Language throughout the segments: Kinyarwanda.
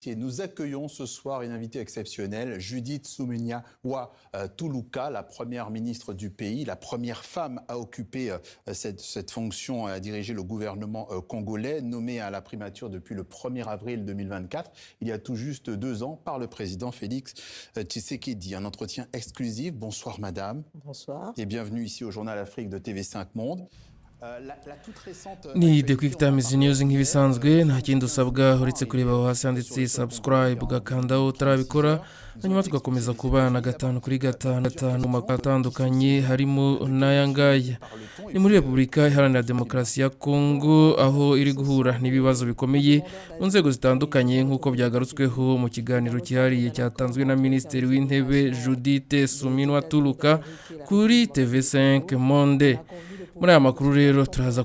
Et nous accueillons ce soir une invitée exceptionnelle, Judith Suminwa Tuluka, la première ministre du pays, la première femme à occuper cette fonction, à diriger le gouvernement congolais, nommée à la primature depuis le 1er avril 2024, il y a tout juste 2 ans, par le président Félix Tshisekedi. Un entretien exclusif. Bonsoir madame. Bonsoir. Et bienvenue ici au Journal Afrique de TV5 Monde. Ni The Quick Times News nk'ibisanzwe nta kindi usabwa uretse kureba aho hasi handitse subscribe ugakandaho utarabikora hanyuma tugakomeza kubana gatanu kuri gatanu mu makuru atandukanye harimo n'aya ngaya. Ni muri Repubulika Iharanira Demokarasi ya Kongo aho iri guhura n'ibibazo bikomeye mu nzego zitandukanye nk'uko byagarutsweho mu kiganiro cyihariye cyatanzwe na Minisitiri w'Intebe Judith Suminwa Tuluka kuri TV5 Monde. Muri aya makuru rero turaza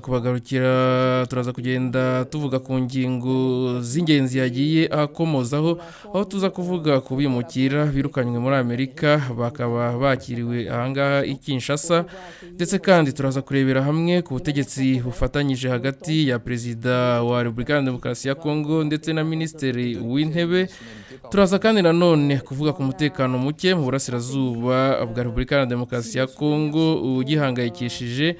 kugenda tuvuga ku ngingo z'ingenzi yagiye akomozaho, aho tuza kuvuga ku bimukira birukanywe muri Amerika bakaba bakiriwe ahangaha i Kinshasa, ndetse kandi turaza kurebera hamwe ku butegetsi bufatanyije hagati ya Perezida wa Repubulika ya Demokarasi ya Kongo ndetse na Minisitiri w'Intebe. Turaza kandi nanone kuvuga ku mutekano muke mu burasirazuba bwa Repubulika ya Demokarasi ya Kongo ugihangayikishije,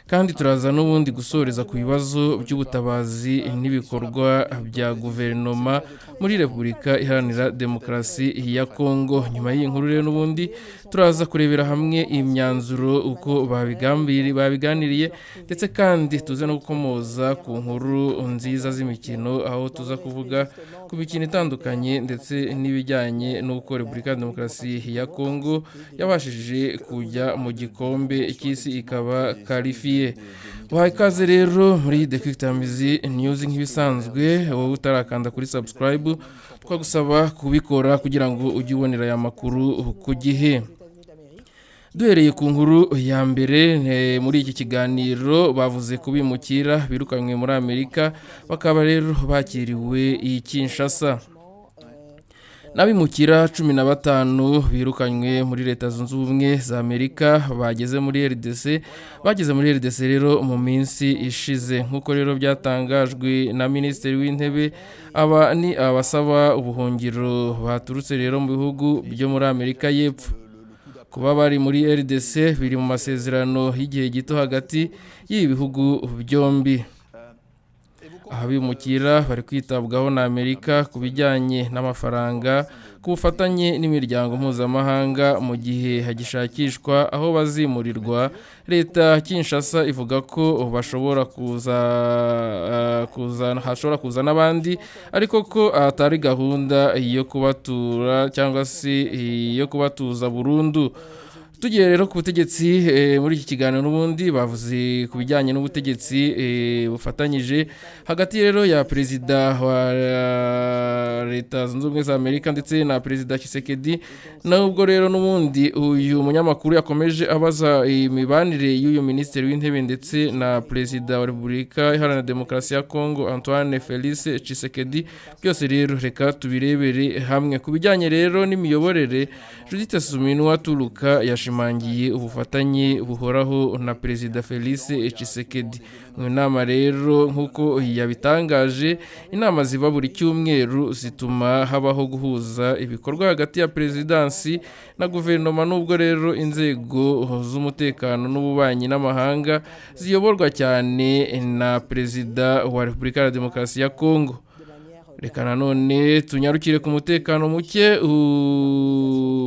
kandi turaza n'ubundi gusoreza ku bibazo by'ubutabazi n'ibikorwa bya guverinoma muri Repubulika Iharanira Demokarasi ya Kongo. Nyuma y'iyi nkuru rero n'ubundi turaza kurebera hamwe imyanzuro uko babiganiriye, ndetse kandi tuze no gukomoza ku nkuru nziza z'imikino, aho tuza kuvuga ku mikino itandukanye ndetse n'ibijyanye n'uko Repubulika ya Demokarasi ya Kongo yabashije kujya mu gikombe cy'isi ikaba qualifié. Wahaye ikaze rero muri The Quick Times News nk'ibisanzwe. Wowe utarakanda kuri subscribe twagusaba kubikora kugira ngo ujye ubonera aya makuru ku gihe. Duhereye ku nkuru ya mbere muri iki kiganiro, bavuze kubimukira birukanywe muri Amerika bakaba rero bakiriwe i Kinshasa. N'abimukira 15 birukanywe muri Leta Zunze Ubumwe za Amerika bageze muri RDC rero mu minsi ishize, nk'uko rero byatangajwe na Minisitiri w'Intebe. Aba ni abasaba ubuhungiro baturutse rero mu bihugu byo muri Amerika y'Epfo. Kuba bari muri RDC biri mu masezerano y'igihe gito hagati y'ibi bihugu byombi. Abimukira bari kwitabwaho na Amerika ku bijyanye n'amafaranga ku bufatanye n'imiryango mpuzamahanga mu gihe hagishakishwa aho bazimurirwa. Leta Kinshasa ivuga ko hashobora kuza n'abandi, ariko ko atari gahunda yo kubatura cyangwa se yo kubatuza burundu. Tugiye rero ku butegetsi muri iki kiganiro n'ubundi bavuze ku bijyanye n'ubutegetsi bufatanyije hagati rero ya Perezida wa Leta Zunze Ubumwe za Amerika ndetse na Perezida Tshisekedi. Nubwo rero n'ubundi uyu munyamakuru yakomeje abaza imibanire y'uyu Minisitiri w'Intebe ndetse na Perezida wa Repubulika Iharanira Demokarasi ya Kongo Antoine Félix Tshisekedi, byose rero reka tubirebere hamwe. Ku bijyanye rero n'imiyoborere, Judith Suminwa Tuluka yashimangiye ubufatanye buhoraho na Perezida Félix Tshisekedi. Mu nama rero nk'uko yabitangaje, inama ziba buri cyumweru zituma habaho guhuza ibikorwa hagati ya Perezidansi na guverinoma, nubwo rero inzego z'umutekano n'ububanyi n'amahanga ziyoborwa cyane na Perezida wa Repubulika ya Demokarasi ya Kongo. Reka nanone tunyarukire ku mutekano muke.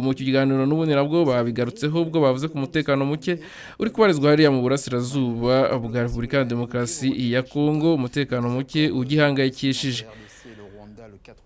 Mu kiganiro n'ubundi nabwo babigarutseho, ubwo bavuze ku mutekano muke uri kubarizwa hariya mu burasirazuba bwa Repubulika ya Demokarasi ya Kongo. Umutekano muke ugihangayikishije.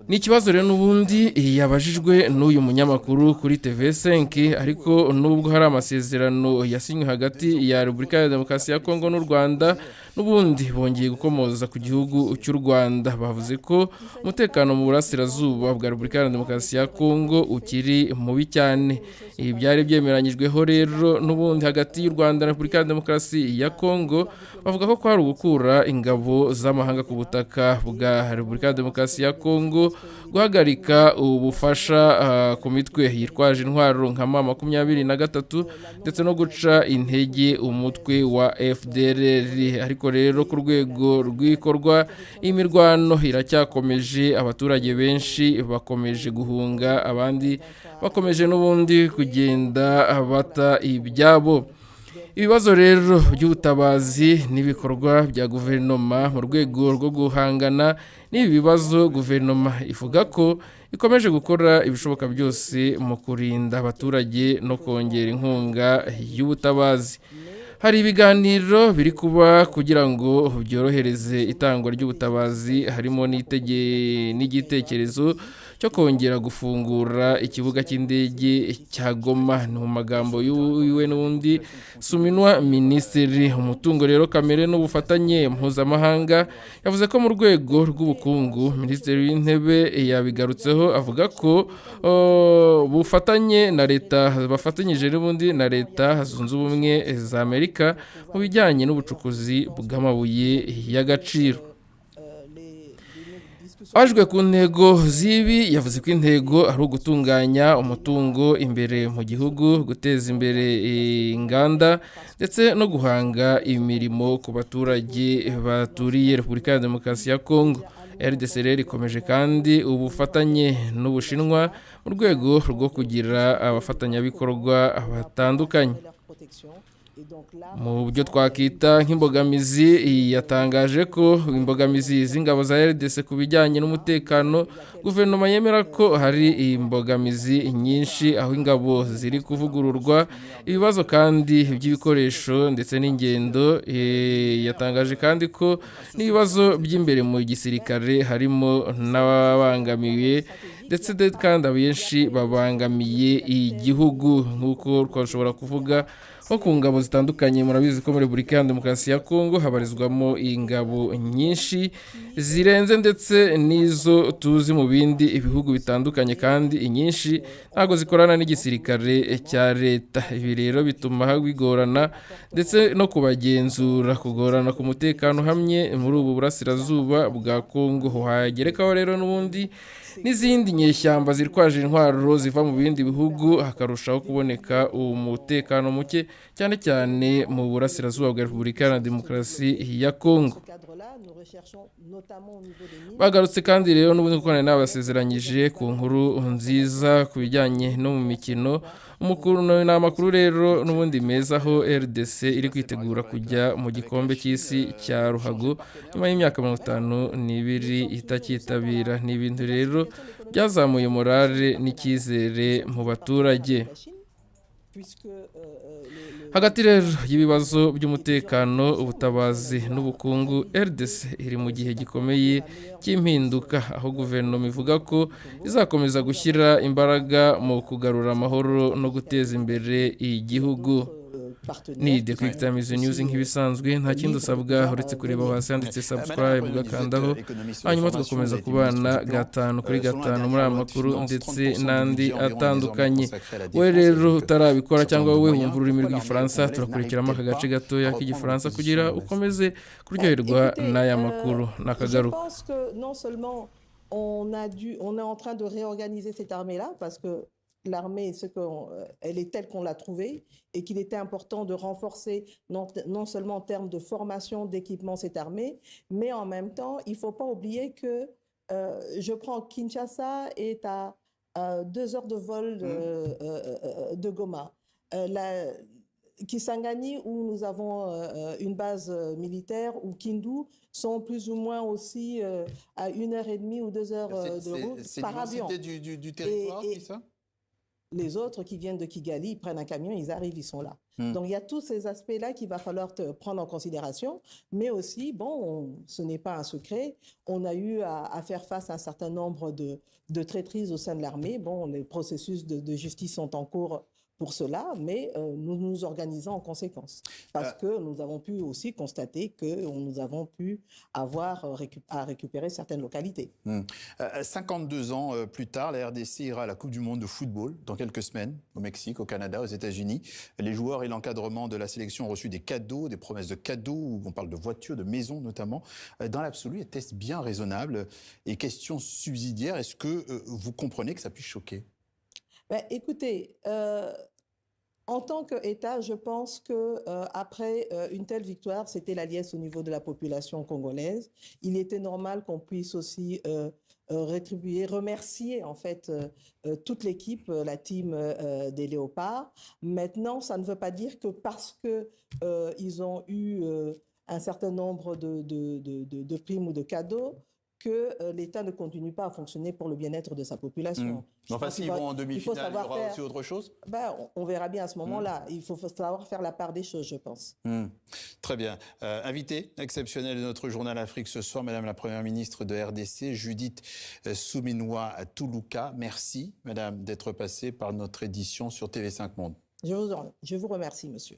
Ni ikibazo rero n'ubundi yabajijwe n'uyu munyamakuru kuri TV5, ariko nubwo hari amasezerano yasinywe hagati ya Repubulika ya Demokarasi ya Kongo n'u Rwanda, n'ubundi bongeye gukomoza ku gihugu cy'u Rwanda. Bavuze ko umutekano mu burasirazuba bwa Repubulika ya Demokarasi ya Kongo ukiri mubi cyane. Ibi byari byemeranyijweho rero n'ubundi hagati y'u Rwanda na Repubulika ya Demokarasi ya Kongo. Bavuga ko kwari ugukura ingabo z'amahanga ku butaka bwa Repubulika ya Demokarasi ya Kongo, guhagarika ubufasha ku mitwe yitwaje intwaro nka M23, ndetse no guca intege umutwe wa FDLR. Ariko ariko rero ku rwego rw'ikorwa imirwano iracyakomeje, abaturage benshi bakomeje guhunga, abandi bakomeje n'ubundi kugenda bata ibyabo. Ibibazo rero by'ubutabazi n'ibikorwa bya guverinoma mu rwego rwo guhangana n'ibi bibazo, guverinoma ivuga ko ikomeje gukora ibishoboka byose mu kurinda abaturage no kongera inkunga y'ubutabazi. Hari ibiganiro biri kuba kugira ngo byorohereze itangwa ry'ubutabazi, harimo n'igitekerezo cyo kongera gufungura ikibuga cy'indege cya Goma. Ni mu magambo yiwe n'undi Suminwa, minisitiri umutungo rero kamere n'ubufatanye mpuzamahanga, yavuze ko mu rwego rw'ubukungu minisitiri w'intebe yabigarutseho, avuga ko bufatanye na leta bafatanyije n'ubundi na leta zunze ubumwe za Amerika mu bijyanye n'ubucukuzi bw'amabuye y'agaciro. Ajwe ku ntego z'ibi, yavuze ko intego ari ugutunganya umutungo imbere mu gihugu, guteza imbere inganda ndetse no guhanga imirimo ku baturage baturiye Repubulika ya Demokarasi ya Kongo. RDC ikomeje kandi ubufatanye n'Ubushinwa mu rwego rwo kugira abafatanyabikorwa batandukanye. Mu byo twakita nk'imbogamizi, yatangaje ko imbogamizi z'ingabo za RDC ku bijyanye n'umutekano, guverinoma yemera ko hari imbogamizi nyinshi aho ingabo ziri kuvugururwa, ibibazo kandi by'ibikoresho ndetse n'ingendo. Yatangaje kandi ko n'ibibazo by'imbere mu gisirikare harimo n'ababangamiye ndetse kandi abenshi babangamiye igihugu, nk'uko twashobora kuvuga nko ku ngabo zitandukanye. Murabizi ko muri Repubulika ya Demokarasi ya Kongo habarizwamo ingabo nyinshi zirenze ndetse n'izo tuzi mu bindi ibihugu bitandukanye, kandi inyinshi ntabwo zikorana n'igisirikare cya leta. Ibi rero bituma bigorana ndetse no kubagenzura, kugorana ku mutekano hamwe muri ubu burasirazuba bwa Kongo. Hagerekaho rero n'ubundi n'izindi nyeshyamba zitwaje intwaro ziva mu bindi bihugu, hakarushaho kuboneka umutekano muke cyane cyane mu burasirazuba bwa Repubulika ya Demokarasi ya Kongo. Bagarutse kandi rero n'ubundi gukorana n'abasezeranyije ku nkuru nziza ku bijyanye no mu mikino. Ni amakuru rero n'ubundi meza aho RDC iri kwitegura kujya mu gikombe cy'isi cya ruhago nyuma y'imyaka 52 itakitabira. Ni ibintu rero byazamuye morale n'icyizere mu baturage. Hagati rero y'ibibazo by'umutekano, ubutabazi n'ubukungu, RDC iri mu gihe gikomeye cy'impinduka, aho guverinoma ivuga ko izakomeza gushyira imbaraga mu kugarura amahoro no guteza imbere igihugu. Ni The Quick Times News nk'ibisanzwe, nta kindi usabwa uretse kureba hasi handitse subscribe ugakandaho, hanyuma tugakomeza kubana 5 muri aya makuru ndetse n'andi atandukanye. We rero utarabikora cyangwa wowe wumva ururimi rw'igifaransa, turakurikiramo aka gace gatoya k'igifaransa kugira ukomeze kuryoherwa n'aya makuru. Nakagaruka. On est en train de réorganiser cette armée-là parce que l'armée, elle est telle qu'on l'a trouvée et qu'il était important de renforcer non seulement en termes de formation, d'équipement cette armée, mais en même temps, il ne faut pas oublier que je prends Kinshasa est à 2 heures de vol de Goma. Kisangani, où nous avons une base militaire, ou Kindu, sont plus ou moins aussi à 1h30 ou 2 heures de route par avion. C'est du territoire, c'est ça? Les autres qui viennent de Kigali, ils prennent un camion, ils arrivent, ils sont là. Donc, il y a tous ces aspects-là qu'il va falloir prendre en considération. Mais aussi, bon, ce n'est pas un secret. On a eu à faire face à un certain nombre de traîtrises au sein de l'armée. Bon, les processus de justice sont en cours pour cela, mais nous nous organisons en conséquence. Parce que nous avons pu aussi constater que nous avons pu avoir à récupérer certaines localités. 52 ans plus tard, la RDC ira à la Coupe du Monde de football dans quelques semaines, au Mexique, au Canada, aux États-Unis. Les joueurs et l'encadrement de la sélection ont reçu des cadeaux, des promesses de cadeaux, on parle de voitures, de maisons notamment. Dans l'absolu, était-ce bien raisonnable? Et question subsidiaire, est-ce que vous comprenez que ça puisse choquer? Ben, écoutez, En tant qu'État, je pense que après une telle victoire, c'était la liesse au niveau de la population congolaise. Il était normal qu'on puisse aussi rétribuer, remercier en fait toute l'équipe, la team des Léopards. Maintenant, ça ne veut pas dire que parce que ils ont eu un certain nombre de primes ou de cadeaux, que l'État ne continue pas à fonctionner pour le bien-être de sa population. Enfin, s'ils vont en demi-finale, il y aura aussi autre chose? On verra bien à ce moment-là. Il faut savoir faire la part des choses, je pense. Très bien. Invitée exceptionnelle de notre journal Afrique ce soir, Madame la Première ministre de RDC, Judith Suminwa Tuluka. Merci, Madame, d'être passée par notre édition sur TV5 Monde. Je vous remercie, monsieur.